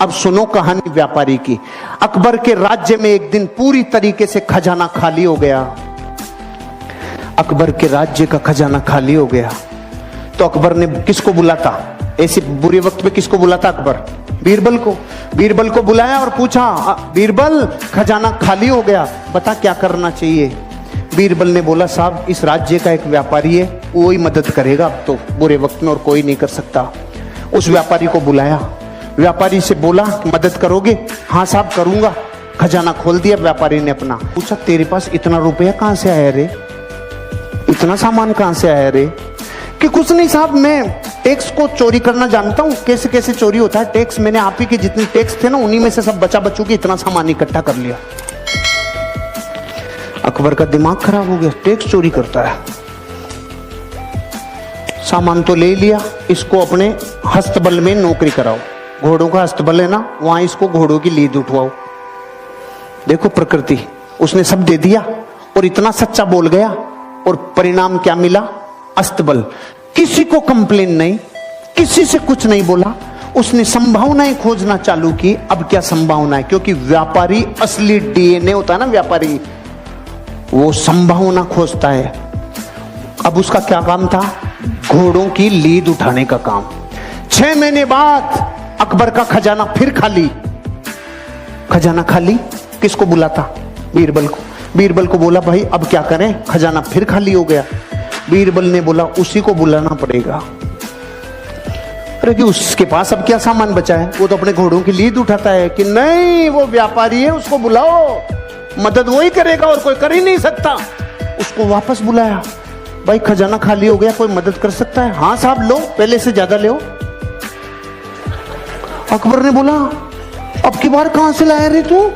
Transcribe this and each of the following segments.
अब सुनो कहानी व्यापारी की। अकबर के राज्य में एक दिन पूरी तरीके से खजाना खाली हो गया। अकबर के राज्य का खजाना खाली हो गया तो अकबर ने किसको बुलाता, ऐसे बुरे वक्त में किसको बुलाता अकबर? बीरबल को। बीरबल को बुलाया और पूछा, बीरबल खजाना खाली हो गया, बता क्या करना चाहिए। बीरबल ने बोला, साहब इस राज्य का एक व्यापारी है, वो ही मदद करेगा अब तो बुरे वक्त में, और कोई नहीं कर सकता। उस व्यापारी को बुलाया, व्यापारी से बोला मदद करोगे? हाँ साहब करूंगा। खजाना खोल दिया व्यापारी ने अपना। पूछा, तेरे पास इतना रुपया कहां से आया रे, इतना सामान कहां से आया रे? कि कुछ नहीं साहब, मैं टैक्स को चोरी करना जानता हूं, कैसे कैसे चोरी होता है टैक्स, मैंने आप ही के जितने टैक्स थे ना उन्हीं में से सब बचा बचू के इतना सामान इकट्ठा कर लिया। अकबर का दिमाग खराब हो गया, टैक्स चोरी करता है। सामान तो ले लिया, इसको अपने हस्तबल में नौकरी कराओ, घोड़ों का हस्तबल है ना, वहां इसको घोड़ों की लीद उठवाओ। देखो प्रकृति, उसने सब दे दिया और इतना सच्चा बोल गया, और परिणाम क्या मिला? अस्तबल। किसी को कंप्लेन नहीं, किसी से कुछ नहीं बोला, उसने संभावनाएं खोजना चालू की। अब क्या संभावना है? क्योंकि व्यापारी असली डीएनए होता है ना, व्यापारी वो संभावना खोजता है। अब उसका क्या काम था? घोड़ों की लीद उठाने का काम। 6 महीने बाद अकबर का खजाना फिर खाली। खजाना खाली, किसको बुलाता? बीरबल को। बीरबल को बोला, भाई अब क्या करें, खजाना फिर खाली हो गया। बीरबल ने बोला, उसी को बुलाना पड़ेगा। अरे कि उसके पास अब क्या सामान बचा है, वो तो अपने घोड़ों की लीद उठाता है। कि नहीं, वो व्यापारी है, उसको बुलाओ, मदद वही करेगा और कोई कर ही नहीं सकता। उसको वापस बुलाया, भाई खजाना खाली हो गया, कोई मदद कर सकता है? हाँ साहब लो, पहले से ज्यादा लो। अकबर ने बोला, अब की बार कहां से लाया रे तू?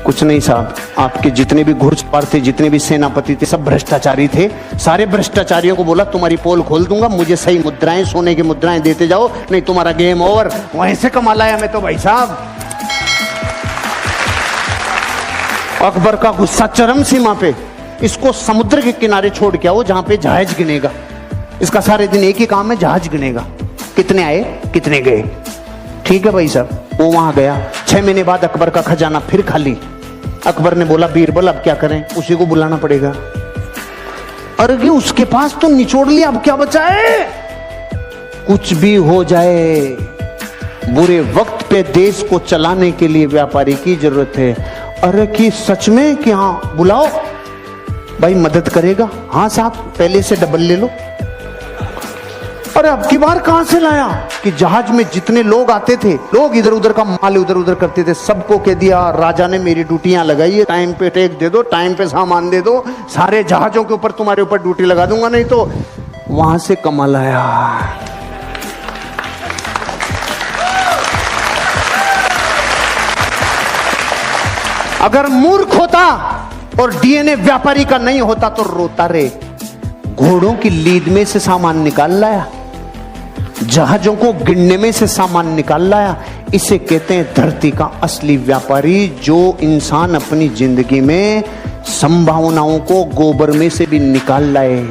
कुछ नहीं साहब, आपके जितने भी घुड़सवार थे, जितने भी सेनापति थे, सब भ्रष्टाचारी थे। सारे भ्रष्टाचारियों को बोला तुम्हारी पोल खोल दूंगा, मुझे सही मुद्राएं, सोने की मुद्राएं देते जाओ, नहीं तुम्हारा गेम ओवर। वहीं से कमा लाया मैं तो भाई साहब। अकबर का गुस्सा चरम सीमा पे। इसको समुद्र के किनारे छोड़ के आओ जहां पे जहाज गिनेगा। इसका सारे दिन एक ही काम है, जहाज गिनेगा, कितने आए कितने गए। ठीक है भाई साहब, वो वहां गया। 6 महीने बाद अकबर का खजाना फिर खाली। अकबर ने बोला, बीरबल अब क्या करें? उसी को बुलाना पड़ेगा। अरे उसके पास तो निचोड़ लिया, अब क्या बचा है? कुछ भी हो जाए, बुरे वक्त पे देश को चलाने के लिए व्यापारी की जरूरत है। अरे कि सच में कि हाँ बुलाओ, भाई मदद करेगा? हाँ साहब, पहले से डबल ले लो। अरे अब की बार कहां से लाया? कि जहाज में जितने लोग आते थे, लोग इधर उधर का माल इधर उधर करते थे, सबको कह दिया राजा ने मेरी ड्यूटियां लगाई है, टाइम पे टैक्स दे दो, टाइम पे सामान दे दो, सारे जहाजों के ऊपर तुम्हारे ऊपर ड्यूटी लगा दूंगा, नहीं तो वहां से कमा लाया। अगर मूर्ख होता और डीएनए व्यापारी का नहीं होता तो रोता रे। घोड़ों की लीद में से सामान निकाल लाया, जहाजों को गिनने में से सामान निकाल लाया। इसे कहते हैं धरती का असली व्यापारी, जो इंसान अपनी जिंदगी में संभावनाओं को गोबर में से भी निकाल लाए।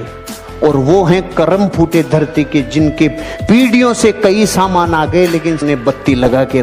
और वो हैं करम फूटे धरती के, जिनके पीढ़ियों से कई सामान आ गए लेकिन उसने बत्ती लगा के